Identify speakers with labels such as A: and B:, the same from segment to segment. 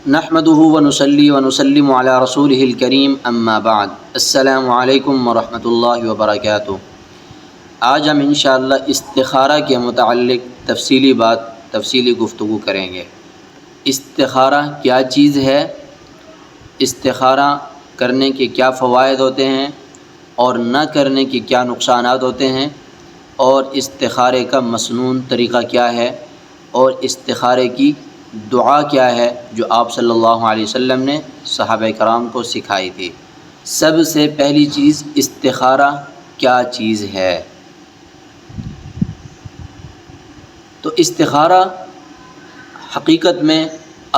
A: نحمده ونصلي ونسلم على رسوله الكریم اما بعد السلام علیکم ورحمۃ اللہ وبرکاتہ۔ آج ہم انشاءاللہ استخارہ کے متعلق تفصیلی گفتگو کریں گے۔ استخارہ کیا چیز ہے، استخارہ کرنے کے کیا فوائد ہوتے ہیں اور نہ کرنے کے کیا نقصانات ہوتے ہیں، اور استخارے کا مسنون طریقہ کیا ہے، اور استخارے کی دعا کیا ہے جو آپ صلی اللہ علیہ وسلم نے صحابہ کرام کو سکھائی تھی۔ سب سے پہلی چیز، استخارہ کیا چیز ہے؟ تو استخارہ حقیقت میں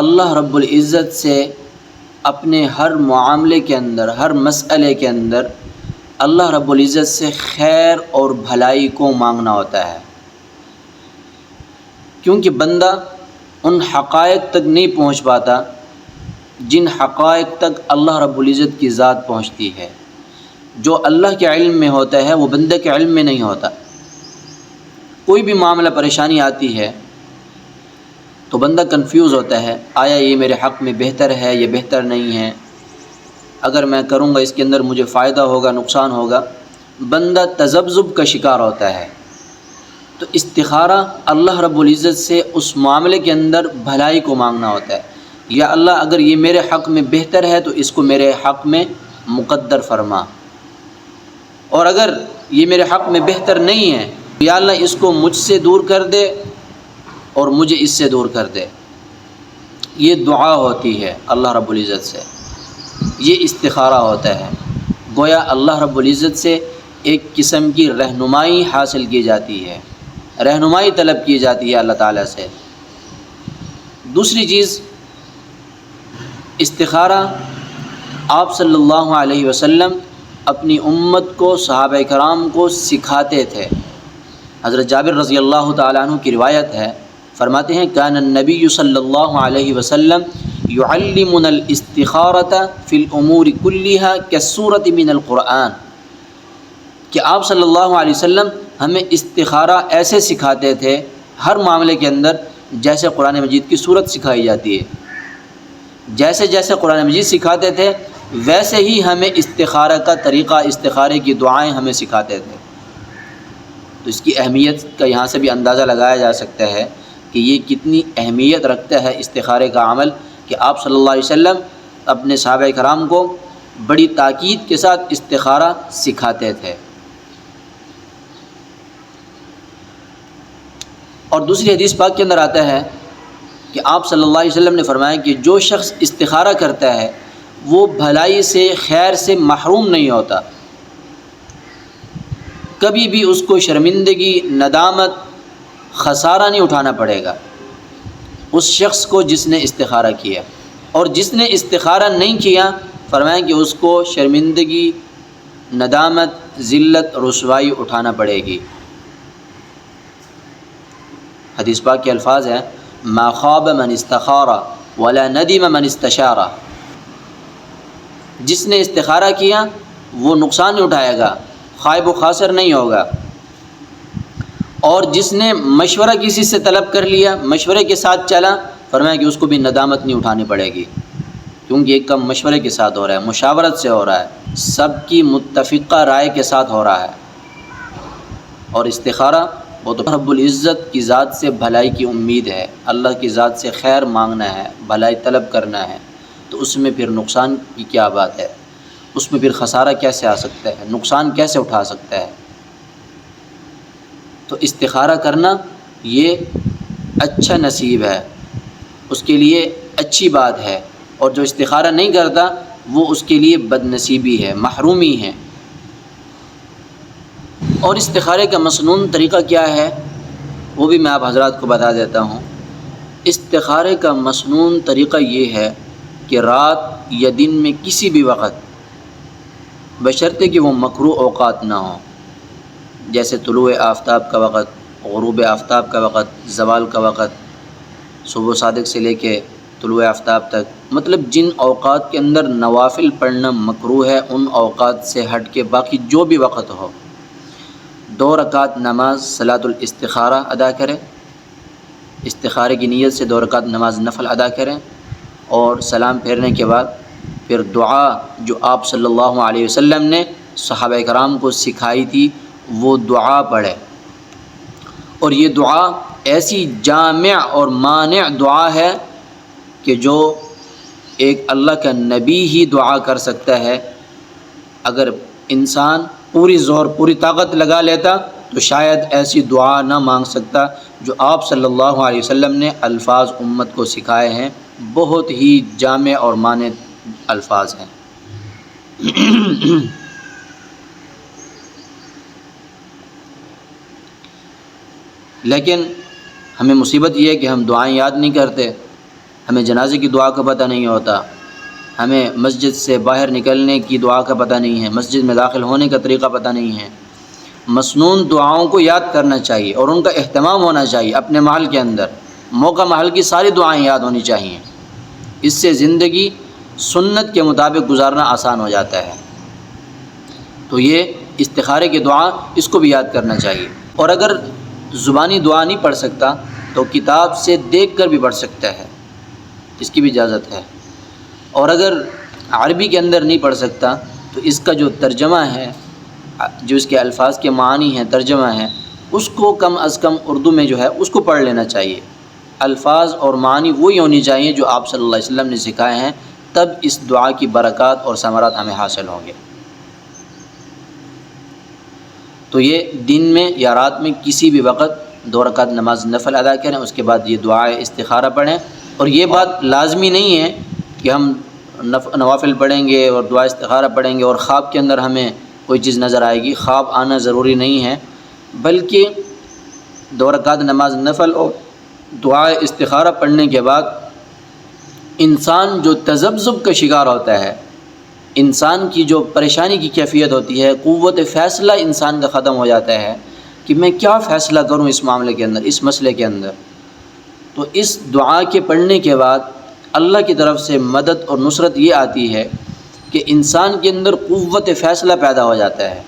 A: اللہ رب العزت سے اپنے ہر معاملے کے اندر، ہر مسئلے کے اندر اللہ رب العزت سے خیر اور بھلائی کو مانگنا ہوتا ہے، کیونکہ بندہ ان حقائق تک نہیں پہنچ پاتا جن حقائق تک اللہ رب العزت کی ذات پہنچتی ہے۔ جو اللہ کے علم میں ہوتا ہے وہ بندے کے علم میں نہیں ہوتا۔ کوئی بھی معاملہ پریشانی آتی ہے تو بندہ کنفیوز ہوتا ہے، آیا یہ میرے حق میں بہتر ہے یا بہتر نہیں ہے، اگر میں کروں گا اس کے اندر مجھے فائدہ ہوگا نقصان ہوگا، بندہ تذبذب کا شکار ہوتا ہے۔ تو استخارہ اللہ رب العزت سے اس معاملے کے اندر بھلائی کو مانگنا ہوتا ہے، یا اللہ اگر یہ میرے حق میں بہتر ہے تو اس کو میرے حق میں مقدر فرما، اور اگر یہ میرے حق میں بہتر نہیں ہے یا اللہ اس کو مجھ سے دور کر دے اور مجھے اس سے دور کر دے۔ یہ دعا ہوتی ہے اللہ رب العزت سے، یہ استخارہ ہوتا ہے۔ گویا اللہ رب العزت سے ایک قسم کی رہنمائی حاصل کی جاتی ہے، رہنمائی طلب کی جاتی ہے اللہ تعالیٰ سے۔ دوسری چیز، استخارہ آپ صلی اللہ علیہ وسلم اپنی امت کو، صحابہ کرام کو سکھاتے تھے۔ حضرت جابر رضی اللہ تعالیٰ عنہ کی روایت ہے، فرماتے ہیں کان النبی صلی اللہ علیہ وسلم یعلمنا الاستخارۃ فی الامور کلھا کالسورۃ من القرآن، کہ آپ صلی اللہ علیہ وسلم ہمیں استخارہ ایسے سکھاتے تھے ہر معاملے کے اندر جیسے قرآن مجید کی صورت سکھائی جاتی ہے۔ جیسے جیسے قرآن مجید سکھاتے تھے ویسے ہی ہمیں استخارہ کا طریقہ، استخارے کی دعائیں ہمیں سکھاتے تھے۔ تو اس کی اہمیت کا یہاں سے بھی اندازہ لگایا جا سکتا ہے کہ یہ کتنی اہمیت رکھتا ہے استخارے کا عمل، کہ آپ صلی اللہ علیہ وسلم اپنے صحابہ کرام کو بڑی تاکید کے ساتھ استخارہ سکھاتے تھے۔ اور دوسری حدیث پاک کے اندر آتا ہے کہ آپ صلی اللہ علیہ وسلم نے فرمایا کہ جو شخص استخارہ کرتا ہے وہ بھلائی سے، خیر سے محروم نہیں ہوتا، کبھی بھی اس کو شرمندگی، ندامت، خسارہ نہیں اٹھانا پڑے گا اس شخص کو جس نے استخارہ کیا، اور جس نے استخارہ نہیں کیا فرمایا کہ اس کو شرمندگی، ندامت، ذلت، رسوائی اٹھانا پڑے گی۔ حدیث پاک کے الفاظ ہیں ما خاب من استخار ولا ندم من استشار، جس نے استخارہ کیا وہ نقصان نہیں اٹھائے گا، خائب و خاسر نہیں ہوگا، اور جس نے مشورہ کسی سے طلب کر لیا، مشورے کے ساتھ چلا، فرمایا کہ اس کو بھی ندامت نہیں اٹھانی پڑے گی، کیونکہ ایک کام مشورے کے ساتھ ہو رہا ہے، مشاورت سے ہو رہا ہے، سب کی متفقہ رائے کے ساتھ ہو رہا ہے۔ اور استخارہ وہ تو رب العزت کی ذات سے بھلائی کی امید ہے، اللہ کی ذات سے خیر مانگنا ہے، بھلائی طلب کرنا ہے، تو اس میں پھر نقصان کی کیا بات ہے، اس میں پھر خسارہ کیسے آ سکتا ہے، نقصان کیسے اٹھا سکتا ہے۔ تو استخارہ کرنا یہ اچھا نصیب ہے، اس کے لیے اچھی بات ہے، اور جو استخارہ نہیں کرتا وہ اس کے لیے بد نصیبی ہے، محرومی ہے۔ اور استخارے کا مسنون طریقہ کیا ہے وہ بھی میں آپ حضرات کو بتا دیتا ہوں۔ استخارے کا مسنون طریقہ یہ ہے کہ رات یا دن میں کسی بھی وقت، بشرطے کہ وہ مکروہ اوقات نہ ہوں، جیسے طلوع آفتاب کا وقت، غروب آفتاب کا وقت، زوال کا وقت، صبح صادق سے لے کے طلوع آفتاب تک، مطلب جن اوقات کے اندر نوافل پڑھنا مکروہ ہے ان اوقات سے ہٹ کے باقی جو بھی وقت ہو، 2 رکعت نماز صلاۃ الاستخارہ ادا کریں، استخارے کی نیت سے 2 رکعت نماز نفل ادا کریں، اور سلام پھیرنے کے بعد پھر دعا جو آپ صلی اللہ علیہ وسلم نے صحابہ کرام کو سکھائی تھی وہ دعا پڑھے۔ اور یہ دعا ایسی جامع اور مانع دعا ہے کہ جو ایک اللہ کا نبی ہی دعا کر سکتا ہے۔ اگر انسان پوری زور پوری طاقت لگا لیتا تو شاید ایسی دعا نہ مانگ سکتا جو آپ صلی اللہ علیہ وسلم نے الفاظ امت کو سکھائے ہیں، بہت ہی جامع اور مانع الفاظ ہیں۔ لیکن ہمیں مصیبت یہ ہے کہ ہم دعائیں یاد نہیں کرتے، ہمیں جنازے کی دعا کا پتہ نہیں ہوتا، ہمیں مسجد سے باہر نکلنے کی دعا کا پتہ نہیں ہے، مسجد میں داخل ہونے کا طریقہ پتہ نہیں ہے۔ مسنون دعاؤں کو یاد کرنا چاہیے اور ان کا اہتمام ہونا چاہیے۔ اپنے محل کے اندر موقع محل کی ساری دعائیں یاد ہونی چاہیے، اس سے زندگی سنت کے مطابق گزارنا آسان ہو جاتا ہے۔ تو یہ استخارے کی دعا اس کو بھی یاد کرنا چاہیے۔ اور اگر زبانی دعا نہیں پڑھ سکتا تو کتاب سے دیکھ کر بھی پڑھ سکتا ہے، اس کی بھی اجازت ہے۔ اور اگر عربی کے اندر نہیں پڑھ سکتا تو اس کا جو ترجمہ ہے، جو اس کے الفاظ کے معنی ہیں، ترجمہ ہے، اس کو کم از کم اردو میں جو ہے اس کو پڑھ لینا چاہیے۔ الفاظ اور معنی وہی ہونی چاہیے جو آپ صلی اللہ علیہ وسلم نے سکھائے ہیں، تب اس دعا کی برکات اور ثمرات ہمیں حاصل ہوں گے۔ تو یہ دن میں یا رات میں کسی بھی وقت 2 رکعت نماز نفل ادا کریں، اس کے بعد یہ دعائے استخارہ پڑھیں۔ اور یہ بات لازمی نہیں ہے کہ ہم نوافل پڑھیں گے اور دعا استخارہ پڑھیں گے اور خواب کے اندر ہمیں کوئی چیز نظر آئے گی۔ خواب آنا ضروری نہیں ہے، بلکہ 2 رکعت نماز نفل اور دعا استخارہ پڑھنے کے بعد انسان جو تذبذب کا شکار ہوتا ہے، انسان کی جو پریشانی کی کیفیت ہوتی ہے، قوت فیصلہ انسان کا ختم ہو جاتا ہے کہ میں کیا فیصلہ کروں اس معاملے کے اندر، اس مسئلے کے اندر۔ تو اس دعا کے پڑھنے کے بعد اللہ کی طرف سے مدد اور نصرت یہ آتی ہے کہ انسان کے اندر قوت فیصلہ پیدا ہو جاتا ہے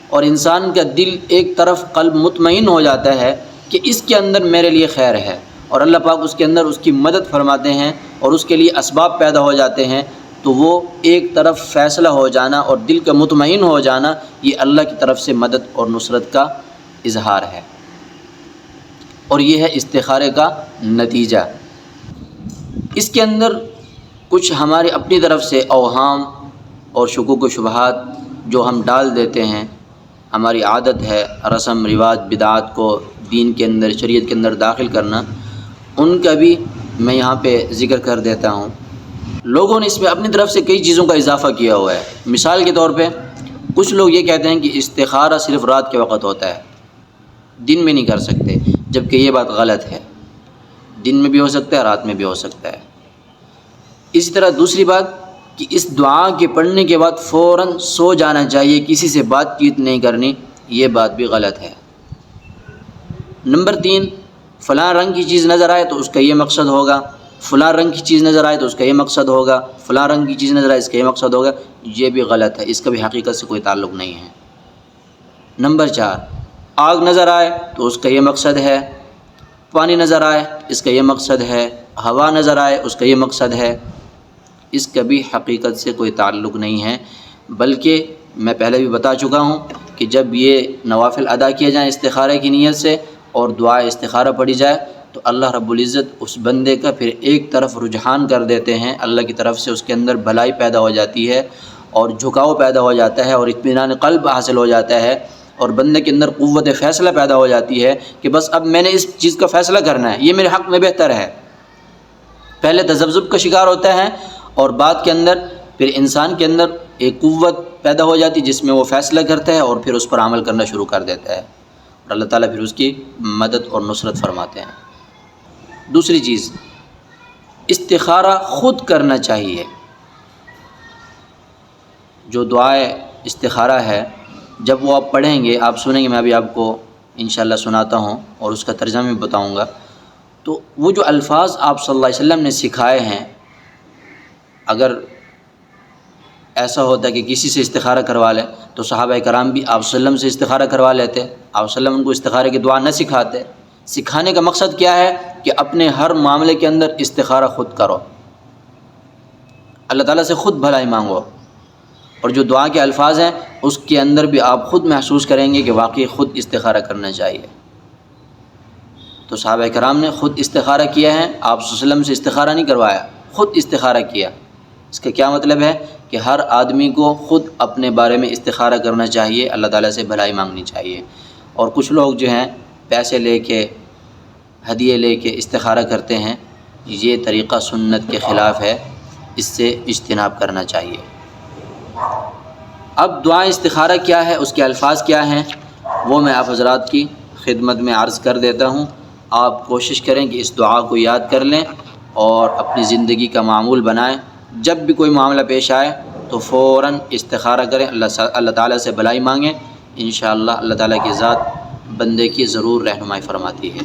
A: اور انسان کا دل ایک طرف قلب مطمئن ہو جاتا ہے کہ اس کے اندر میرے لیے خیر ہے، اور اللہ پاک اس کے اندر اس کی مدد فرماتے ہیں اور اس کے لیے اسباب پیدا ہو جاتے ہیں۔ تو وہ ایک طرف فیصلہ ہو جانا اور دل کا مطمئن ہو جانا، یہ اللہ کی طرف سے مدد اور نصرت کا اظہار ہے، اور یہ ہے استخارے کا نتیجہ۔ اس کے اندر کچھ ہمارے اپنی طرف سے اوہام اور شکوک و شبہات جو ہم ڈال دیتے ہیں، ہماری عادت ہے رسم رواج بدعات کو دین کے اندر، شریعت کے اندر داخل کرنا، ان کا بھی میں یہاں پہ ذکر کر دیتا ہوں۔ لوگوں نے اس میں اپنی طرف سے کئی چیزوں کا اضافہ کیا ہوا ہے۔ مثال کے طور پہ کچھ لوگ یہ کہتے ہیں کہ استخارہ صرف رات کے وقت ہوتا ہے، دن میں نہیں کر سکتے، جبکہ یہ بات غلط ہے۔ دن میں بھی ہو سکتا ہے، رات میں بھی ہو سکتا ہے۔ اسی طرح دوسری بات کہ اس دعا کے پڑھنے کے بعد فوراً سو جانا چاہیے، کسی سے بات چیت نہیں کرنی، یہ بات بھی غلط ہے۔ نمبر 3، فلاں رنگ کی چیز نظر آئے تو اس کا یہ مقصد ہوگا، فلاں رنگ کی چیز نظر آئے تو اس کا یہ مقصد ہوگا، فلاں رنگ کی چیز نظر آئے اس کا یہ مقصد ہوگا، یہ بھی غلط ہے، اس کا بھی حقیقت سے کوئی تعلق نہیں ہے۔ نمبر 4، آگ نظر آئے تو اس کا یہ مقصد ہے، پانی نظر آئے اس کا یہ مقصد ہے، ہوا نظر آئے اس کا یہ مقصد ہے، اس کا بھی حقیقت سے کوئی تعلق نہیں ہے۔ بلکہ میں پہلے بھی بتا چکا ہوں کہ جب یہ نوافل ادا کیے جائیں استخارے کی نیت سے اور دعا استخارہ پڑھی جائے تو اللہ رب العزت اس بندے کا پھر ایک طرف رجحان کر دیتے ہیں، اللہ کی طرف سے اس کے اندر بھلائی پیدا ہو جاتی ہے اور جھکاؤ پیدا ہو جاتا ہے اور اطمینان قلب حاصل ہو جاتا ہے، اور بندے کے اندر قوت فیصلہ پیدا ہو جاتی ہے کہ بس اب میں نے اس چیز کا فیصلہ کرنا ہے، یہ میرے حق میں بہتر ہے۔ پہلے تذبذب کا شکار ہوتا ہے اور بعد کے اندر پھر انسان کے اندر ایک قوت پیدا ہو جاتی جس میں وہ فیصلہ کرتا ہے اور پھر اس پر عمل کرنا شروع کر دیتا ہے، اور اللہ تعالیٰ پھر اس کی مدد اور نصرت فرماتے ہیں۔ دوسری چیز، استخارہ خود کرنا چاہیے۔ جو دعائے استخارہ ہے جب وہ آپ پڑھیں گے، آپ سنیں گے، میں ابھی آپ کو انشاءاللہ سناتا ہوں اور اس کا ترجمہ بھی بتاؤں گا، تو وہ جو الفاظ آپ صلی اللہ علیہ وسلم نے سکھائے ہیں، اگر ایسا ہوتا ہے کہ کسی سے استخارہ کروا لیں تو صحابہ کرام بھی آپ صلی اللہ علیہ وسلم سے استخارہ کروا لیتے، آپ صلی اللہ علیہ وسلم ان کو استخارے کی دعا نہ سکھاتے۔ سکھانے کا مقصد کیا ہے کہ اپنے ہر معاملے کے اندر استخارہ خود کرو، اللہ تعالیٰ سے خود بھلائی مانگو، اور جو دعا کے الفاظ ہیں اس کے اندر بھی آپ خود محسوس کریں گے کہ واقعی خود استخارہ کرنا چاہیے۔ تو صحابہ کرام نے خود استخارہ کیا ہے، آپ صلی اللہ علیہ وسلم سے استخارہ نہیں کروایا، خود استخارہ کیا۔ اس کا کیا مطلب ہے کہ ہر آدمی کو خود اپنے بارے میں استخارہ کرنا چاہیے، اللہ تعالیٰ سے بھلائی مانگنی چاہیے۔ اور کچھ لوگ جو ہیں پیسے لے کے، ہدیے لے کے استخارہ کرتے ہیں، یہ طریقہ سنت کے خلاف ہے، اس سے اجتناب کرنا چاہیے۔ اب دعا استخارہ کیا ہے، اس کے الفاظ کیا ہیں، وہ میں آپ حضرات کی خدمت میں عرض کر دیتا ہوں۔ آپ کوشش کریں کہ اس دعا کو یاد کر لیں اور اپنی زندگی کا معمول بنائیں۔ جب بھی کوئی معاملہ پیش آئے تو فوراً استخارہ کریں، اللہ تعالیٰ سے بھلائی مانگیں، انشاءاللہ اللہ تعالیٰ کی ذات بندے کی ضرور رہنمائی فرماتی ہے۔